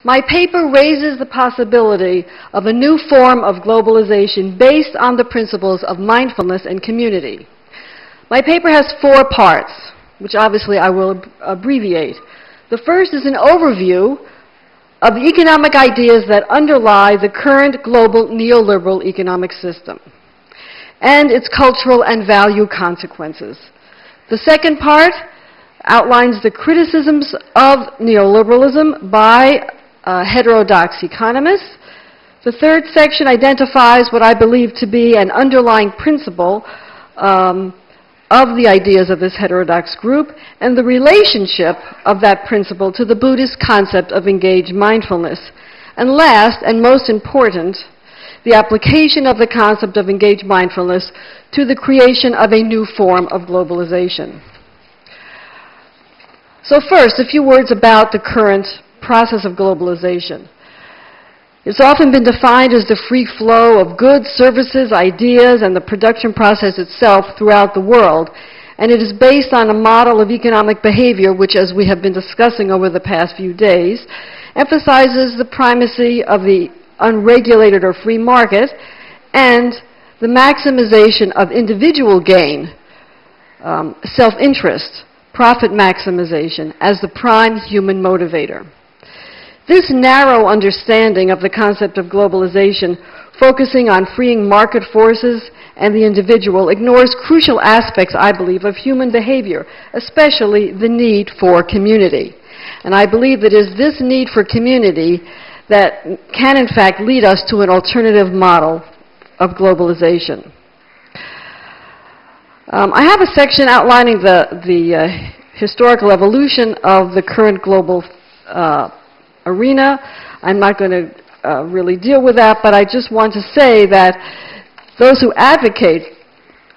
My paper raises the possibility of a new form of globalization based on the principles of mindfulness and community. My paper has 4 parts, which obviously I will abbreviate. The first is an overview of the economic ideas that underlie the current global neoliberal economic system and its cultural and value consequences. The second part outlines the criticisms of neoliberalism by heterodox economists. The third section identifies what I believe to be an underlying principle of the ideas of this heterodox group and the relationship of that principle to the Buddhist concept of engaged mindfulness. And last, and most important, the application of the concept of engaged mindfulness to the creation of a new form of globalization. So first, a few words about the current process of globalization. It's often been defined as the free flow of goods, services, ideas, and the production process itself throughout the world. And it is based on a model of economic behavior which, as we have been discussing over the past few days, emphasizes the primacy of the unregulated or free market and the maximization of individual gain, self-interest, profit maximization as the prime human motivator. This narrow understanding of the concept of globalization, focusing on freeing market forces and the individual, ignores crucial aspects, I believe, of human behavior, especially the need for community. And I believe that it is this need for community that can, in fact, lead us to an alternative model of globalization. I have a section outlining the historical evolution of the current global arena. I'm not going to really deal with that, but I just want to say that those who advocate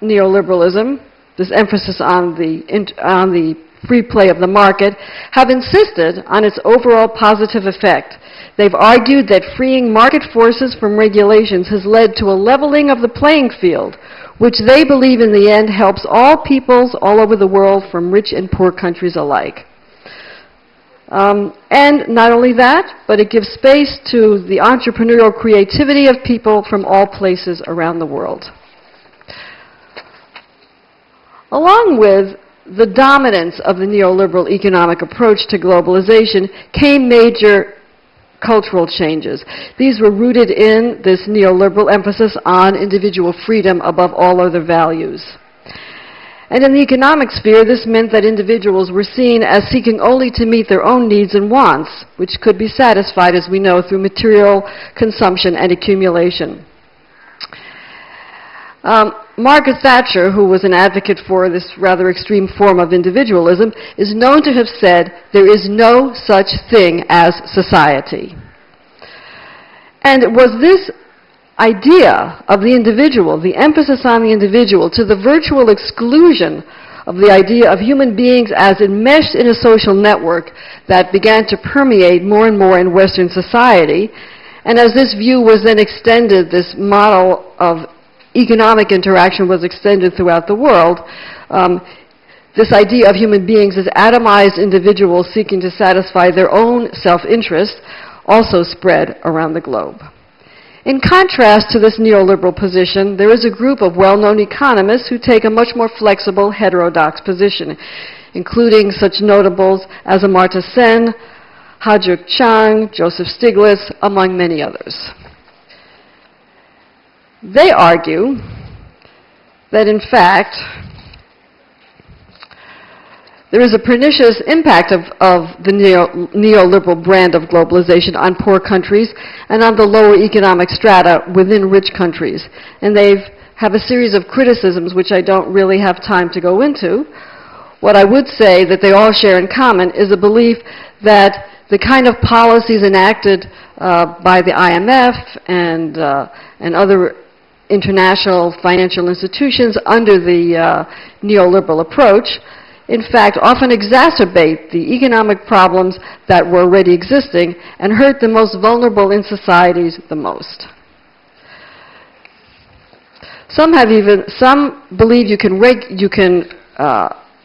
neoliberalism, this emphasis on the free play of the market, have insisted on its overall positive effect. They've argued that freeing market forces from regulations has led to a leveling of the playing field, which they believe in the end helps all peoples all over the world, from rich and poor countries alike. And not only that, but it gives space to the entrepreneurial creativity of people from all places around the world. Along with the dominance of the neoliberal economic approach to globalization came major cultural changes. These were rooted in this neoliberal emphasis on individual freedom above all other values. And in the economic sphere, this meant that individuals were seen as seeking only to meet their own needs and wants, which could be satisfied, as we know, through material consumption and accumulation. Margaret Thatcher, who was an advocate for this rather extreme form of individualism, is known to have said, "There is no such thing as society." And it was this idea of the individual, the emphasis on the individual, to the virtual exclusion of the idea of human beings as enmeshed in a social network, that began to permeate more and more in Western society. And as this view was then extended, this model of economic interaction was extended throughout the world, this idea of human beings as atomized individuals seeking to satisfy their own self-interest also spread around the globe. In contrast to this neoliberal position, there is a group of well-known economists who take a much more flexible, heterodox position, including such notables as Amartya Sen, Ha-Jook Chang, Joseph Stiglitz, among many others. They argue that, in fact, there is a pernicious impact of the neoliberal brand of globalization on poor countries and on the lower economic strata within rich countries. And they have a series of criticisms which I don't really have time to go into. What I would say that they all share in common is a belief that the kind of policies enacted by the IMF and other international financial institutions under the neoliberal approach, in fact, often exacerbate the economic problems that were already existing and hurt the most vulnerable in societies the most. Some believe you can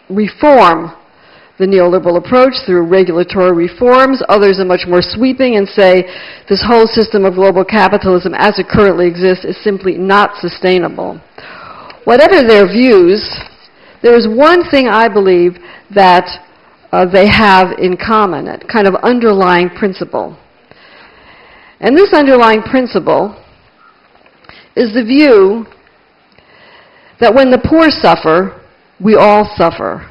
reform the neoliberal approach through regulatory reforms. Others are much more sweeping and say this whole system of global capitalism as it currently exists is simply not sustainable. Whatever their views, there is one thing I believe that they have in common, a kind of underlying principle. And this underlying principle is the view that when the poor suffer, we all suffer.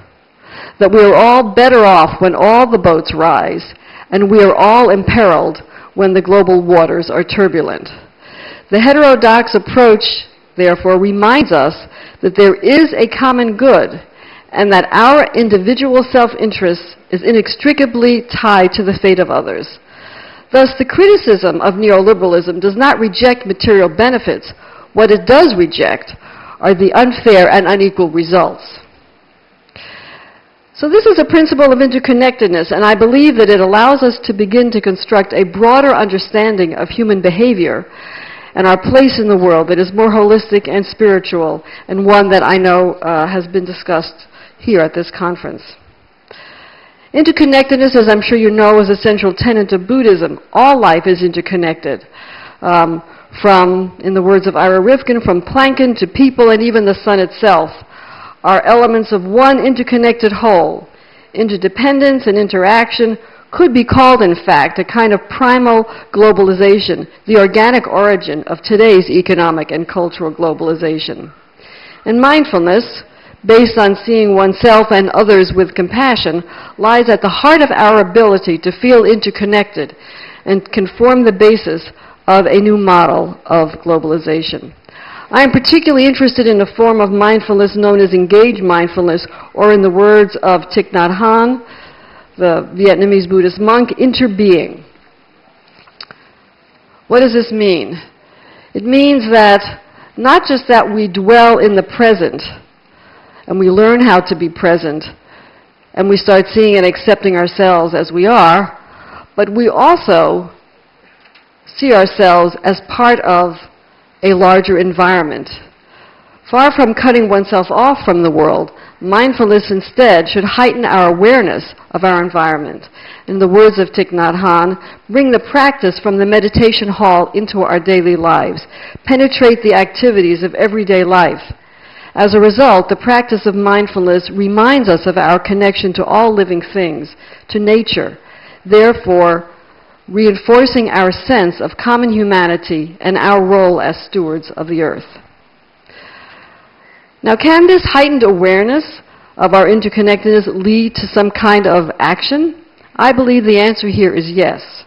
That we are all better off when all the boats rise, and we are all imperiled when the global waters are turbulent. The heterodox approach, therefore, reminds us that there is a common good and that our individual self-interest is inextricably tied to the fate of others. Thus, the criticism of neoliberalism does not reject material benefits. What it does reject are the unfair and unequal results. So this is a principle of interconnectedness, and I believe that it allows us to begin to construct a broader understanding of human behavior and our place in the world that is more holistic and spiritual, and one that I know has been discussed here at this conference. Interconnectedness, as I'm sure you know, is a central tenet of Buddhism. All life is interconnected. From, in the words of Ira Rifkin, from plankton to people and even the sun itself are elements of one interconnected whole. Interdependence and interaction could be called, in fact, a kind of primal globalization, the organic origin of today's economic and cultural globalization. And mindfulness, based on seeing oneself and others with compassion, lies at the heart of our ability to feel interconnected and can form the basis of a new model of globalization. I am particularly interested in a form of mindfulness known as engaged mindfulness, or in the words of Thich Nhat Hanh, the Vietnamese Buddhist monk, interbeing. What does this mean? It means that not just that we dwell in the present and we learn how to be present and we start seeing and accepting ourselves as we are, but we also see ourselves as part of a larger environment. Far from cutting oneself off from the world, mindfulness instead should heighten our awareness of our environment. In the words of Thich Nhat Hanh, bring the practice from the meditation hall into our daily lives, penetrate the activities of everyday life. As a result, the practice of mindfulness reminds us of our connection to all living things, to nature, therefore reinforcing our sense of common humanity and our role as stewards of the earth. Now, can this heightened awareness of our interconnectedness lead to some kind of action? I believe the answer here is yes.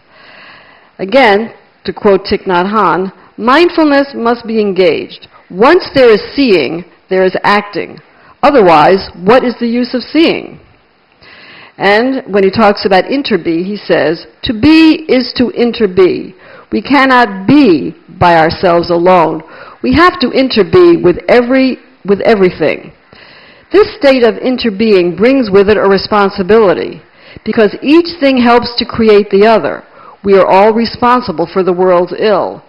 Again, to quote Thich Nhat Hanh, mindfulness must be engaged. Once there is seeing, there is acting. Otherwise, what is the use of seeing? And when he talks about interbe, he says, to be is to interbe. We cannot be by ourselves alone. We have to interbe with everything. This state of interbeing brings with it a responsibility, because each thing helps to create the other. We are all responsible for the world's ill.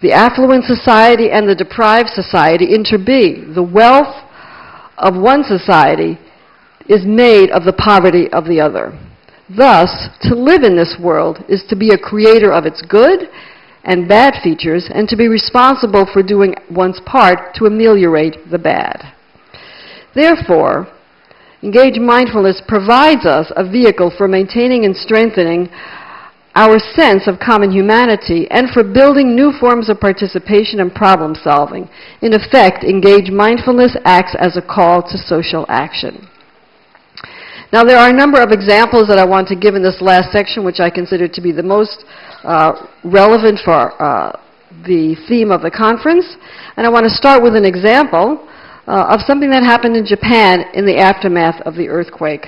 The affluent society and the deprived society interbe. The wealth of one society is made of the poverty of the other. Thus, to live in this world is to be a creator of its good and bad features, and to be responsible for doing one's part to ameliorate the bad. Therefore, engaged mindfulness provides us a vehicle for maintaining and strengthening our sense of common humanity and for building new forms of participation and problem solving. In effect, engaged mindfulness acts as a call to social action. Now, there are a number of examples that I want to give in this last section, which I consider to be the most relevant for the theme of the conference. And I want to start with an example of something that happened in Japan in the aftermath of the earthquake.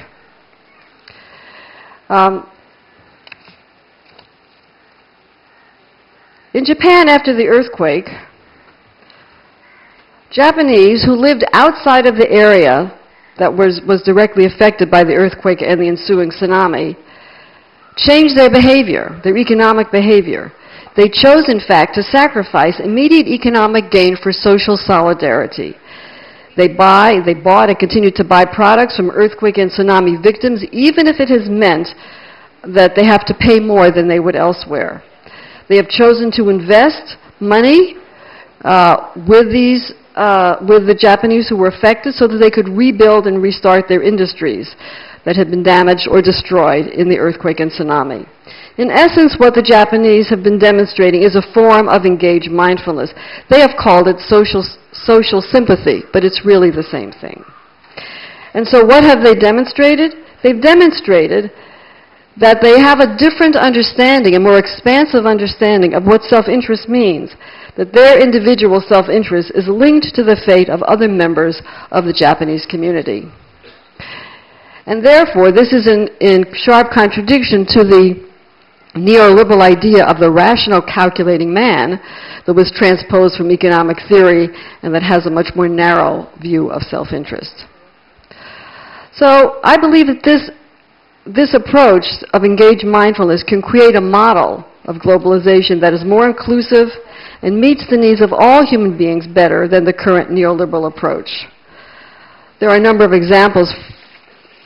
In Japan, after the earthquake, Japanese who lived outside of the area that was directly affected by the earthquake and the ensuing tsunami changed their behavior, their economic behavior. They chose, in fact, to sacrifice immediate economic gain for social solidarity. They bought and continue to buy products from earthquake and tsunami victims, even if it has meant that they have to pay more than they would elsewhere. They have chosen to invest money with the Japanese who were affected so that they could rebuild and restart their industries that had been damaged or destroyed in the earthquake and tsunami. In essence, what the Japanese have been demonstrating is a form of engaged mindfulness. They have called it social sympathy, but it's really the same thing. And so what have they demonstrated? They've demonstrated that they have a different understanding, a more expansive understanding of what self-interest means, that their individual self-interest is linked to the fate of other members of the Japanese community. And therefore, this is in sharp contradiction to the neoliberal idea of the rational calculating man that was transposed from economic theory and that has a much more narrow view of self-interest. So I believe that this approach of engaged mindfulness can create a model of globalization that is more inclusive and meets the needs of all human beings better than the current neoliberal approach. There are a number of examples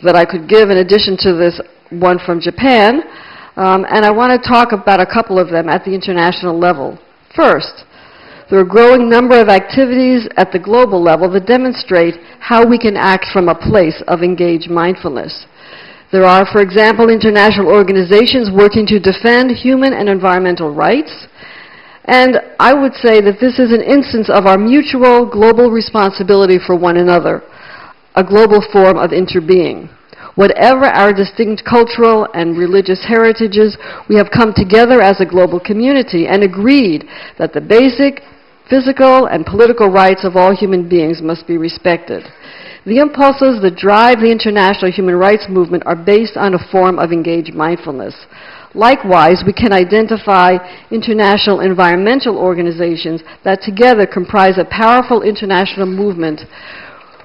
that I could give in addition to this one from Japan, and I want to talk about a couple of them at the international level. First, there are a growing number of activities at the global level that demonstrate how we can act from a place of engaged mindfulness. There are, for example, international organizations working to defend human and environmental rights, and I would say that this is an instance of our mutual global responsibility for one another, a global form of interbeing. Whatever our distinct cultural and religious heritages, we have come together as a global community and agreed that the basic physical and political rights of all human beings must be respected. The impulses that drive the international human rights movement are based on a form of engaged mindfulness. Likewise, we can identify international environmental organizations that together comprise a powerful international movement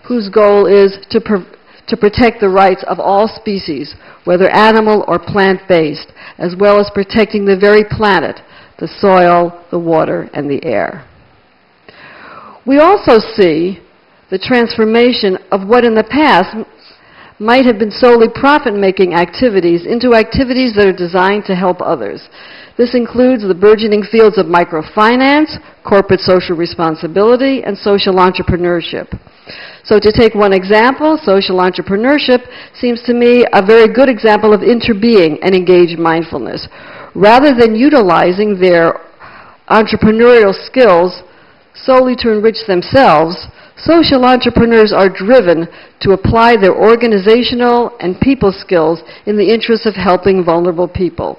whose goal is to protect the rights of all species, whether animal or plant-based, as well as protecting the very planet, the soil, the water, and the air. We also see the transformation of what in the past might have been solely profit-making activities into activities that are designed to help others. This includes the burgeoning fields of microfinance, corporate social responsibility, and social entrepreneurship. So to take one example, social entrepreneurship seems to me a very good example of interbeing and engaged mindfulness. Rather than utilizing their entrepreneurial skills solely to enrich themselves, social entrepreneurs are driven to apply their organizational and people skills in the interest of helping vulnerable people.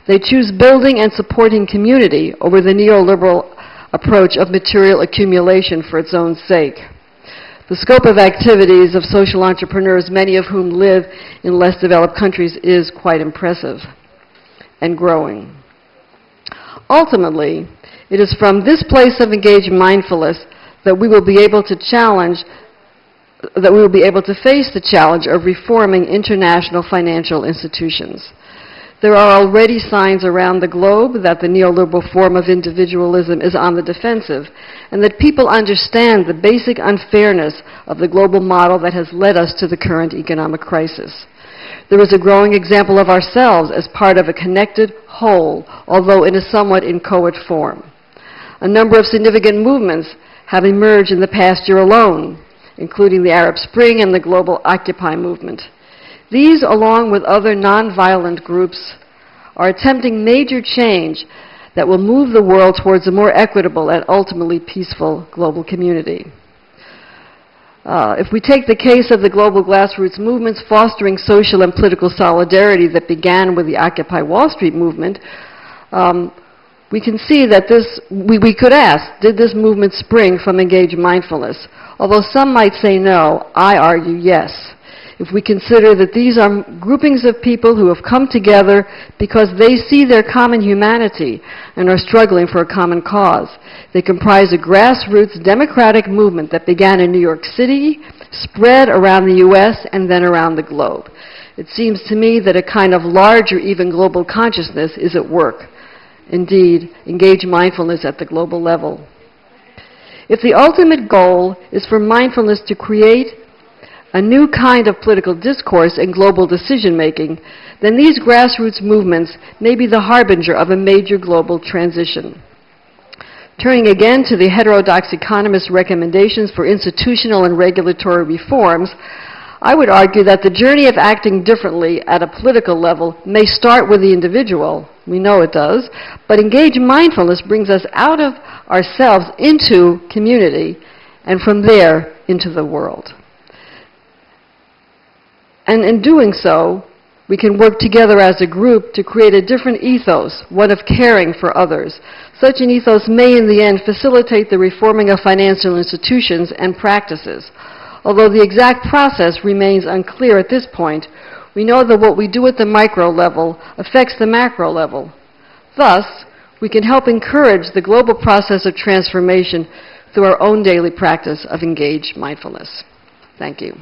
They choose building and supporting community over the neoliberal approach of material accumulation for its own sake. The scope of activities of social entrepreneurs, many of whom live in less developed countries, is quite impressive and growing. Ultimately, it is from this place of engaged mindfulness that we will be able to face the challenge of reforming international financial institutions. There are already signs around the globe that the neoliberal form of individualism is on the defensive, and that people understand the basic unfairness of the global model that has led us to the current economic crisis. There is a growing example of ourselves as part of a connected whole, although in a somewhat inchoate form. A number of significant movements have emerged in the past year alone, including the Arab Spring and the global Occupy movement. These, along with other nonviolent groups, are attempting major change that will move the world towards a more equitable and ultimately peaceful global community. If we take the case of the global grassroots movements fostering social and political solidarity that began with the Occupy Wall Street movement, we can see that we could ask, did this movement spring from engaged mindfulness? Although some might say no, I argue yes. If we consider that these are groupings of people who have come together because they see their common humanity and are struggling for a common cause. They comprise a grassroots democratic movement that began in New York City, spread around the U.S., and then around the globe. It seems to me that a kind of larger, even global consciousness is at work. Indeed, engage mindfulness at the global level. If the ultimate goal is for mindfulness to create a new kind of political discourse and global decision-making, then these grassroots movements may be the harbinger of a major global transition. Turning again to the heterodox economist's recommendations for institutional and regulatory reforms, I would argue that the journey of acting differently at a political level may start with the individual. We know it does. But engaged mindfulness brings us out of ourselves into community, and from there into the world. And in doing so, we can work together as a group to create a different ethos, one of caring for others. Such an ethos may, in the end, facilitate the reforming of financial institutions and practices. Although the exact process remains unclear at this point, we know that what we do at the micro level affects the macro level. Thus, we can help encourage the global process of transformation through our own daily practice of engaged mindfulness. Thank you.